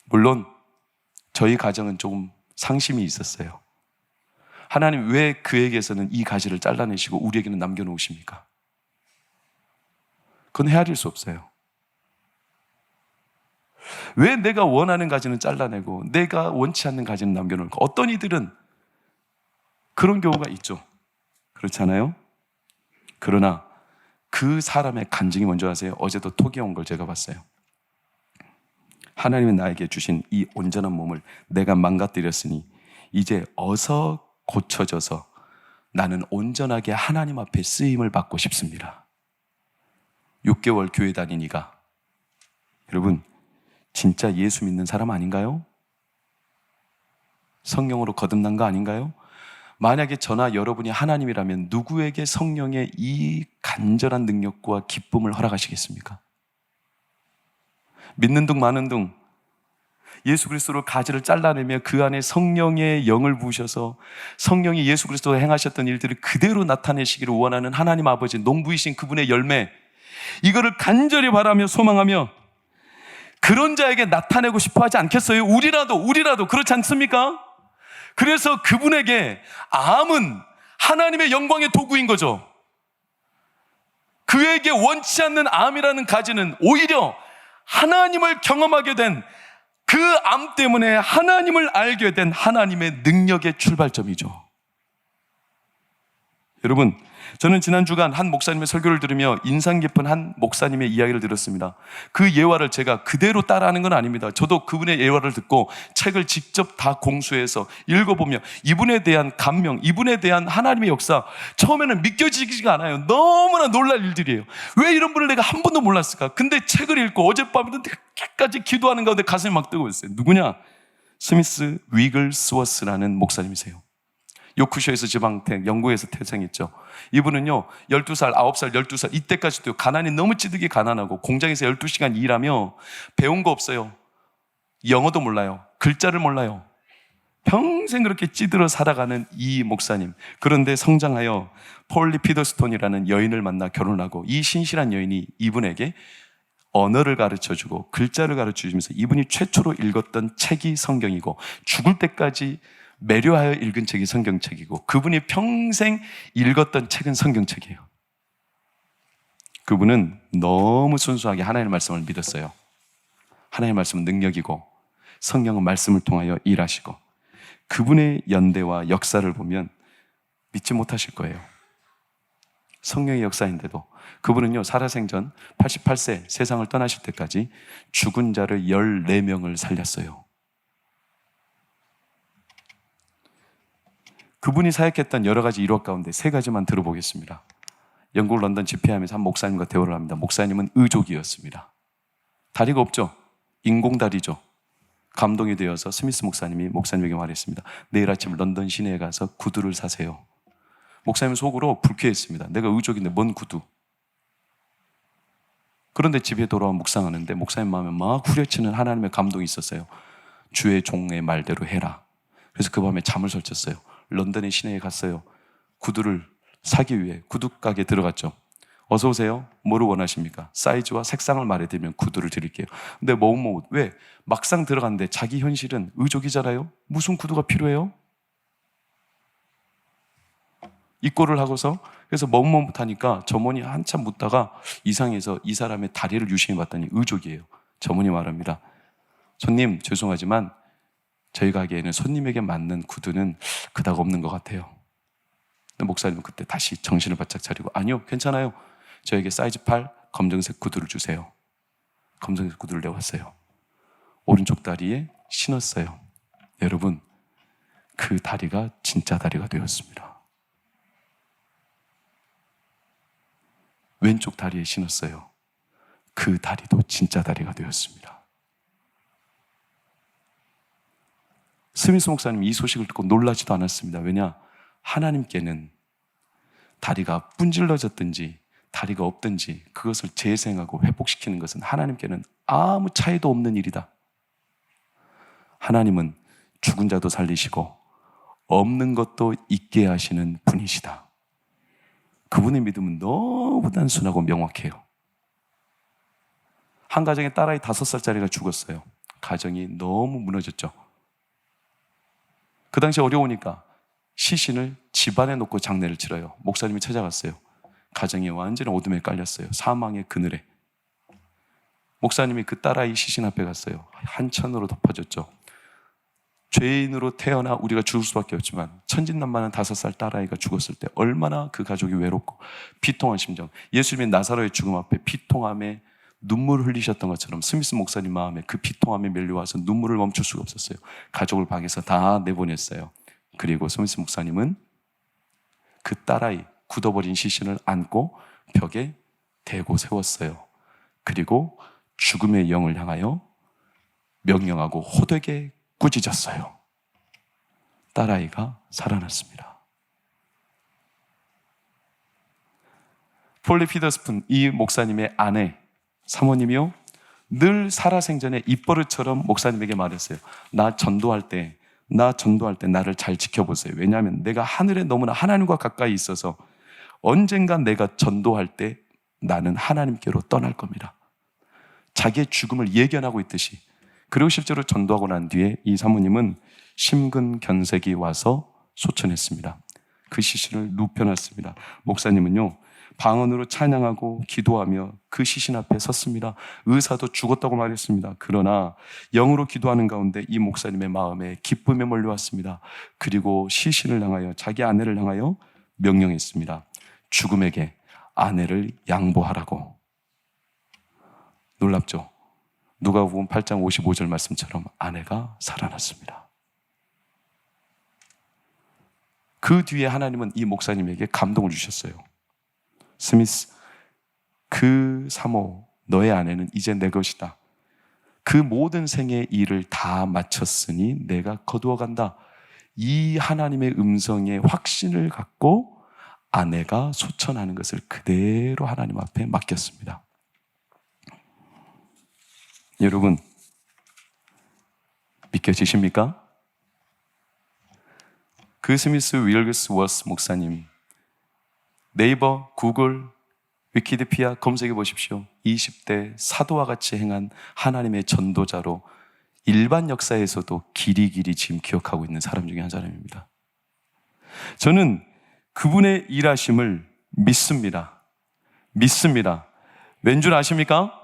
물론 저희 가정은 조금 상심이 있었어요. 하나님 왜 그에게서는 이 가지를 잘라내시고 우리에게는 남겨놓으십니까? 그건 헤아릴 수 없어요. 왜 내가 원하는 가지는 잘라내고 내가 원치 않는 가지는 남겨놓을까? 어떤 이들은 그런 경우가 있죠. 그렇잖아요? 그러나 그 사람의 간증이 뭔지 아세요? 어제도 톡이 온 걸 제가 봤어요. 하나님이 나에게 주신 이 온전한 몸을 내가 망가뜨렸으니 이제 어서 고쳐져서 나는 온전하게 하나님 앞에 쓰임을 받고 싶습니다. 6개월 교회 다니니가, 여러분 진짜 예수 믿는 사람 아닌가요? 성령으로 거듭난 거 아닌가요? 만약에 저나 여러분이 하나님이라면 누구에게 성령의 이 간절한 능력과 기쁨을 허락하시겠습니까? 믿는 둥 마는 둥 예수 그리스도로 가지를 잘라내며 그 안에 성령의 영을 부으셔서 성령이 예수 그리스도가 행하셨던 일들을 그대로 나타내시기를 원하는 하나님 아버지, 농부이신 그분의 열매, 이거를 간절히 바라며 소망하며 그런 자에게 나타내고 싶어 하지 않겠어요? 우리라도 그렇지 않습니까? 그래서 그분에게 암은 하나님의 영광의 도구인 거죠. 그에게 원치 않는 암이라는 가지는 오히려 하나님을 경험하게 된, 그 암 때문에 하나님을 알게 된 하나님의 능력의 출발점이죠. 여러분, 저는 지난 주간 한 목사님의 설교를 들으며 인상 깊은 한 목사님의 이야기를 들었습니다. 그 예화를 제가 그대로 따라하는 건 아닙니다. 저도 그분의 예화를 듣고 책을 직접 다 공수해서 읽어보며 이분에 대한 감명, 이분에 대한 하나님의 역사, 처음에는 믿겨지지가 않아요. 너무나 놀랄 일들이에요. 왜 이런 분을 내가 한 번도 몰랐을까? 근데 책을 읽고 어젯밤에도 늦게까지 기도하는 가운데 가슴이 막 뜨고 있어요. 누구냐? 스미스 위글스워스라는 목사님이세요. 요크셔에서 지방택, 영국에서 태생했죠. 이분은요 12살, 9살, 12살 이때까지도 가난이 너무 찌들게 가난하고 공장에서 12시간 일하며 배운 거 없어요. 영어도 몰라요. 글자를 몰라요. 평생 그렇게 찌들어 살아가는 이 목사님, 그런데 성장하여 폴리 피더스톤이라는 여인을 만나 결혼하고, 이 신실한 여인이 이분에게 언어를 가르쳐주고 글자를 가르쳐주면서 이분이 최초로 읽었던 책이 성경이고, 죽을 때까지 매료하여 읽은 책이 성경책이고, 그분이 평생 읽었던 책은 성경책이에요. 그분은 너무 순수하게 하나님의 말씀을 믿었어요. 하나님의 말씀은 능력이고 성경은 말씀을 통하여 일하시고, 그분의 연대와 역사를 보면 믿지 못하실 거예요. 성령의 역사인데도 그분은요 살아생전 88세 세상을 떠나실 때까지 죽은 자를 14명을 살렸어요. 그분이 사역했던 여러 가지 일화 가운데 3가지만 들어보겠습니다. 영국 런던 집회하면서 한 목사님과 대화를 합니다. 목사님은 의족이었습니다. 다리가 없죠. 인공다리죠. 감동이 되어서 스미스 목사님이 목사님에게 말했습니다. 내일 아침 런던 시내에 가서 구두를 사세요. 목사님 속으로 불쾌했습니다. 내가 의족인데 뭔 구두. 그런데 집에 돌아와 묵상하는데 목사님 마음에 막 후려치는 하나님의 감동이 있었어요. 주의 종의 말대로 해라. 그래서 그 밤에 잠을 설쳤어요. 런던의 시내에 갔어요. 구두를 사기 위해 구두 가게에 들어갔죠. 어서 오세요. 뭐를 원하십니까? 사이즈와 색상을 말해드리면 구두를 드릴게요. 근데 왜? 막상 들어갔는데 자기 현실은 의족이잖아요. 무슨 구두가 필요해요? 입고를 하고서, 그래서 하니까 점원이 한참 묻다가 이상해서 이 사람의 다리를 유심히 봤더니 의족이에요. 점원이 말합니다. 손님, 죄송하지만 저희 가게에는 손님에게 맞는 구두는 그닥 없는 것 같아요. 근데 목사님은 그때 다시 정신을 바짝 차리고, 아니요, 괜찮아요. 저에게 사이즈 8 검정색 구두를 주세요. 검정색 구두를 내왔어요. 오른쪽 다리에 신었어요. 여러분, 그 다리가 진짜 다리가 되었습니다. 왼쪽 다리에 신었어요. 그 다리도 진짜 다리가 되었습니다. 스미스 목사님 이 소식을 듣고 놀라지도 않았습니다. 왜냐? 하나님께는 다리가 분질러졌든지 다리가 없든지 그것을 재생하고 회복시키는 것은 하나님께는 아무 차이도 없는 일이다. 하나님은 죽은 자도 살리시고 없는 것도 있게 하시는 분이시다. 그분의 믿음은 너무 단순하고 명확해요. 한 가정에 딸아이 5살짜리가 죽었어요. 가정이 너무 무너졌죠. 그 당시 어려우니까 시신을 집안에 놓고 장례를 치러요. 목사님이 찾아갔어요. 가정이 완전히 어둠에 깔렸어요. 사망의 그늘에. 목사님이 그 딸아이 시신 앞에 갔어요. 한천으로 덮어졌죠. 죄인으로 태어나 우리가 죽을 수밖에 없지만 천진난만한 5살 딸아이가 죽었을 때 얼마나 그 가족이 외롭고 비통한 심정. 예수님의 나사로의 죽음 앞에 비통함에 눈물을 흘리셨던 것처럼 스미스 목사님 마음에 그 비통함에 밀려와서 눈물을 멈출 수가 없었어요. 가족을 방에서 다 내보냈어요. 그리고 스미스 목사님은 그 딸아이 굳어버린 시신을 안고 벽에 대고 세웠어요. 그리고 죽음의 영을 향하여 명령하고 호되게 꾸짖었어요. 딸아이가 살아났습니다. 폴리 피더스푼 이 목사님의 아내 사모님이요, 늘 살아생전에 입버릇처럼 목사님에게 말했어요. 나 전도할 때 나를 잘 지켜보세요. 왜냐하면 내가 하늘에 너무나 하나님과 가까이 있어서 언젠가 내가 전도할 때 나는 하나님께로 떠날 겁니다. 자기의 죽음을 예견하고 있듯이. 그리고 실제로 전도하고 난 뒤에 이 사모님은 심근경색이 와서 소천했습니다. 그 시신을 눕혀놨습니다. 목사님은요, 방언으로 찬양하고 기도하며 그 시신 앞에 섰습니다. 의사도 죽었다고 말했습니다. 그러나 영으로 기도하는 가운데 이 목사님의 마음에 기쁨이 몰려왔습니다. 그리고 시신을 향하여, 자기 아내를 향하여 명령했습니다. 죽음에게 아내를 양보하라고. 놀랍죠? 누가복음 8장 55절 말씀처럼 아내가 살아났습니다. 그 뒤에 하나님은 이 목사님에게 감동을 주셨어요. 스미스, 그 사모, 너의 아내는 이제 내 것이다. 그 모든 생의 일을 다 마쳤으니 내가 거두어 간다. 이 하나님의 음성에 확신을 갖고 아내가 소천하는 것을 그대로 하나님 앞에 맡겼습니다. 여러분, 믿겨지십니까? 그 스미스 윌거스워스 목사님, 네이버, 구글, 위키디피아 검색해 보십시오. 20대 사도와 같이 행한 하나님의 전도자로 일반 역사에서도 길이길이 지금 기억하고 있는 사람 중에 한 사람입니다. 저는 그분의 일하심을 믿습니다. 왠 줄 아십니까?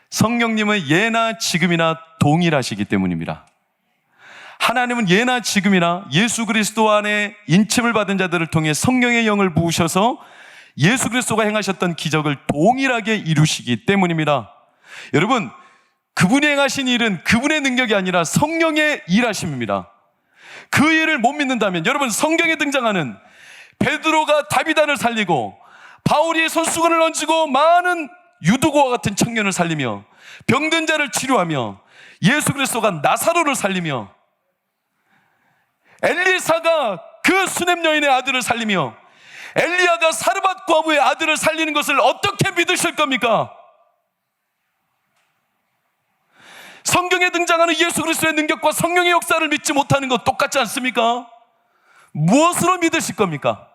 성령님은 예나 지금이나 동일하시기 때문입니다. 하나님은 예나 지금이나 예수 그리스도 안에 인침을 받은 자들을 통해 성령의 영을 부으셔서 예수 그리스도가 행하셨던 기적을 동일하게 이루시기 때문입니다. 여러분, 그분이 행하신 일은 그분의 능력이 아니라 성령의 일하심입니다. 그 일을 못 믿는다면 여러분, 성경에 등장하는 베드로가 다비단을 살리고 바울이 손수건을 얹고 많은 유두고와 같은 청년을 살리며 병든 자를 치료하며 예수 그리스도가 나사로를 살리며 엘리사가 그 수넴 여인의 아들을 살리며 엘리야가 사르밧 과부의 아들을 살리는 것을 어떻게 믿으실 겁니까? 성경에 등장하는 예수 그리스도의 능력과 성령의 역사를 믿지 못하는 것 똑같지 않습니까? 무엇으로 믿으실 겁니까?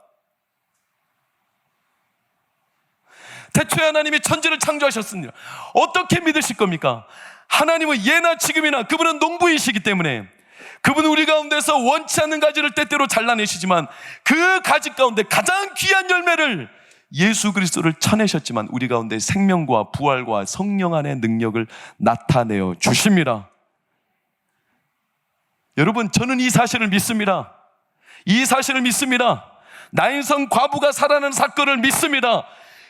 태초에 하나님이 천지를 창조하셨습니다. 어떻게 믿으실 겁니까? 하나님은 예나 지금이나 그분은 농부이시기 때문에 그분은 우리 가운데서 원치 않는 가지를 때때로 잘라내시지만 그 가지 가운데 가장 귀한 열매를 예수 그리스도를 쳐내셨지만 우리 가운데 생명과 부활과 성령 안의 능력을 나타내어 주십니다. 여러분, 저는 이 사실을 믿습니다. 이 사실을 믿습니다. 나인성 과부가 살아나는 사건을 믿습니다.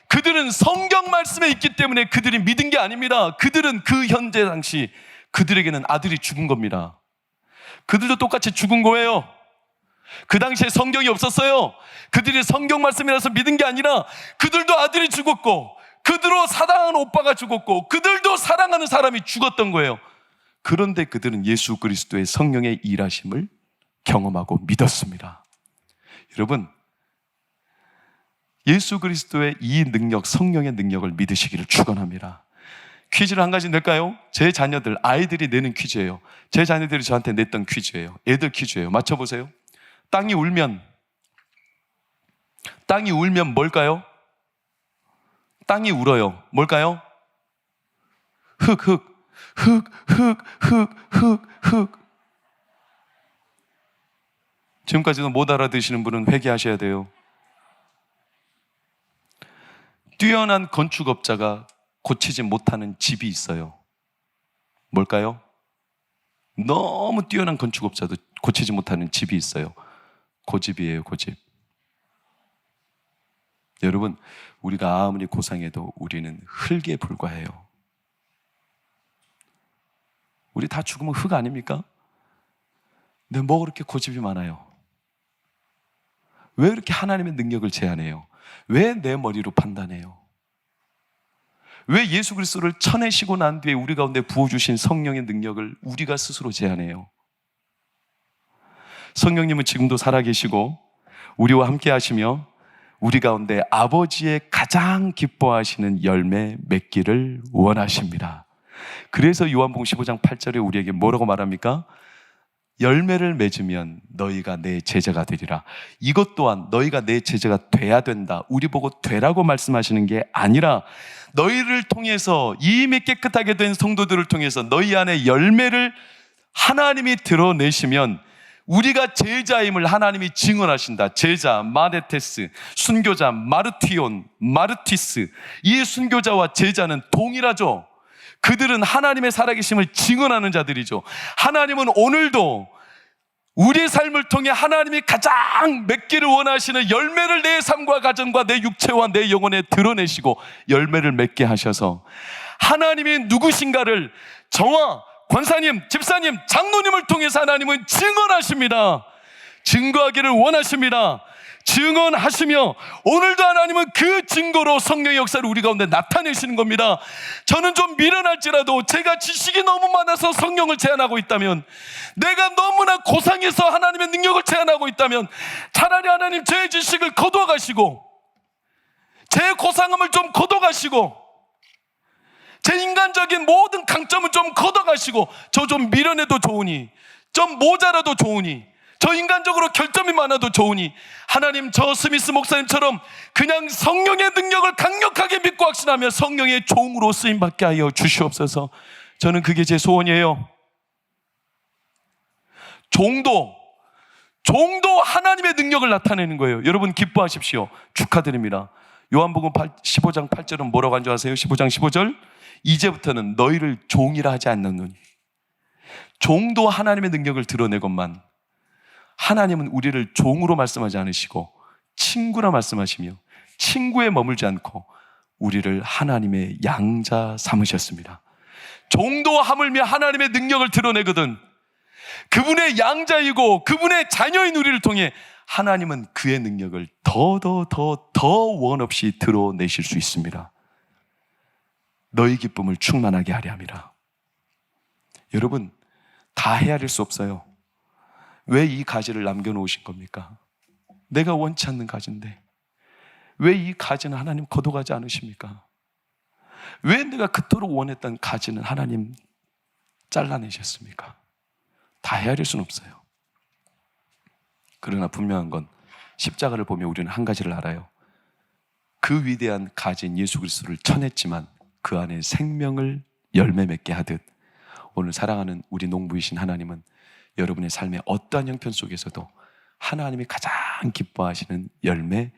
그들은 성경 말씀에 있기 때문에 그들이 믿은 게 아닙니다. 그들은 그 현재 당시 그들에게는 아들이 죽은 겁니다. 그들도 똑같이 죽은 거예요. 그 당시에 성경이 없었어요. 그들이 성경 말씀이라서 믿은 게 아니라 그들도 아들이 죽었고, 그들도 사랑하는 오빠가 죽었고, 그들도 사랑하는 사람이 죽었던 거예요. 그런데 그들은 예수 그리스도의 성령의 일하심을 경험하고 믿었습니다. 여러분, 예수 그리스도의 이 능력, 성령의 능력을 믿으시기를 축원합니다. 퀴즈를 한 가지 낼까요? 제 자녀들, 아이들이 내는 퀴즈예요. 제 자녀들이 저한테 냈던 퀴즈예요. 애들 퀴즈예요. 맞춰보세요. 땅이 울면 뭘까요? 땅이 울어요. 뭘까요? 흙. 지금까지도 못 알아듣시는 분은 회개하셔야 돼요. 뛰어난 건축업자가 고치지 못하는 집이 있어요. 뭘까요? 너무 뛰어난 건축업자도 고치지 못하는 집이 있어요. 고집이에요, 고집. 여러분, 우리가 아무리 고상해도 우리는 흙에 불과해요. 우리 다 죽으면 흙 아닙니까? 근데 뭐 그렇게 고집이 많아요? 왜 이렇게 하나님의 능력을 제한해요? 왜 내 머리로 판단해요? 왜 예수 그리스도를 쳐내시고 난 뒤에 우리 가운데 부어주신 성령의 능력을 우리가 스스로 제한해요? 성령님은 지금도 살아계시고 우리와 함께 하시며 우리 가운데 아버지의 가장 기뻐하시는 열매 맺기를 원하십니다. 그래서 요한복음 15장 8절에 우리에게 뭐라고 말합니까? 열매를 맺으면 너희가 내 제자가 되리라. 이것 또한 너희가 내 제자가 돼야 된다. 우리 보고 되라고 말씀하시는 게 아니라 너희를 통해서 이미 깨끗하게 된 성도들을 통해서 너희 안에 열매를 하나님이 드러내시면 우리가 제자임을 하나님이 증언하신다. 제자, 마데테스, 순교자, 마르티온, 마르티스. 이 순교자와 제자는 동일하죠. 그들은 하나님의 살아계심을 증언하는 자들이죠. 하나님은 오늘도 우리의 삶을 통해 하나님이 가장 맺기를 원하시는 열매를 내 삶과 가정과 내 육체와 내 영혼에 드러내시고 열매를 맺게 하셔서 하나님이 누구신가를 저와 권사님, 집사님, 장로님을 통해서 하나님은 증언하십니다. 증거하기를 원하십니다. 증언하시며 오늘도 하나님은 그 증거로 성령의 역사를 우리 가운데 나타내시는 겁니다. 저는 좀 미련할지라도 제가 지식이 너무 많아서 성령을 제한하고 있다면, 내가 너무나 고상해서 하나님의 능력을 제한하고 있다면 차라리 하나님 제 지식을 거둬가시고 제 고상함을 좀 거둬가시고 제 인간적인 모든 강점을 좀 걷어가시고 저 좀 미련해도 좋으니, 좀 모자라도 좋으니, 저 인간적으로 결점이 많아도 좋으니 하나님 저 스미스 목사님처럼 그냥 성령의 능력을 강력하게 믿고 확신하며 성령의 종으로 쓰임받게 하여 주시옵소서. 저는 그게 제 소원이에요. 종도 하나님의 능력을 나타내는 거예요. 여러분 기뻐하십시오. 축하드립니다. 요한복음 15장 8절은 뭐라고 한 줄 아세요? 15장 15절, 이제부터는 너희를 종이라 하지 않느니. 종도 하나님의 능력을 드러내건만 하나님은 우리를 종으로 말씀하지 않으시고 친구라 말씀하시며 친구에 머물지 않고 우리를 하나님의 양자 삼으셨습니다. 종도 하물며 하나님의 능력을 드러내거든 그분의 양자이고 그분의 자녀인 우리를 통해 하나님은 그의 능력을 더 원없이 드러내실 수 있습니다. 너희 기쁨을 충만하게 하려 함이라. 여러분, 다 헤아릴 수 없어요. 왜 이 가지를 남겨놓으신 겁니까? 내가 원치 않는 가지인데 왜 이 가지는 하나님 거둬가지 않으십니까? 왜 내가 그토록 원했던 가지는 하나님 잘라내셨습니까? 다 헤아릴 수는 없어요. 그러나 분명한 건 십자가를 보며 우리는 한 가지를 알아요. 그 위대한 가진 예수 그리스도를 쳐냈지만 그 안에 생명을 열매 맺게 하듯 오늘 사랑하는 우리 농부이신 하나님은 여러분의 삶의 어떠한 형편 속에서도 하나님이 가장 기뻐하시는 열매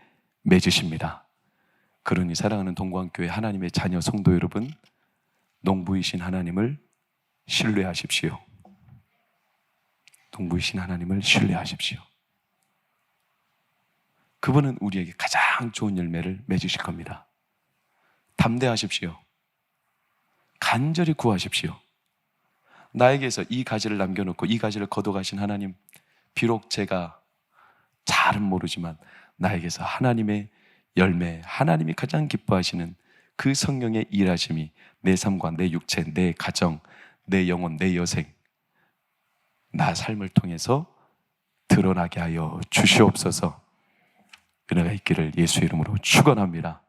맺으십니다. 그러니 사랑하는 동광교회 하나님의 자녀 성도 여러분, 농부이신 하나님을 신뢰하십시오. 농부이신 하나님을 신뢰하십시오. 그분은 우리에게 가장 좋은 열매를 맺으실 겁니다. 담대하십시오. 간절히 구하십시오. 나에게서 이 가지를 남겨놓고 이 가지를 거둬가신 하나님, 비록 제가 잘은 모르지만 나에게서 하나님의 열매, 하나님이 가장 기뻐하시는 그 성령의 일하심이 내 삶과 내 육체, 내 가정, 내 영혼, 내 여생, 나 삶을 통해서 드러나게 하여 주시옵소서. 은혜가 있기를 예수의 이름으로 축원합니다.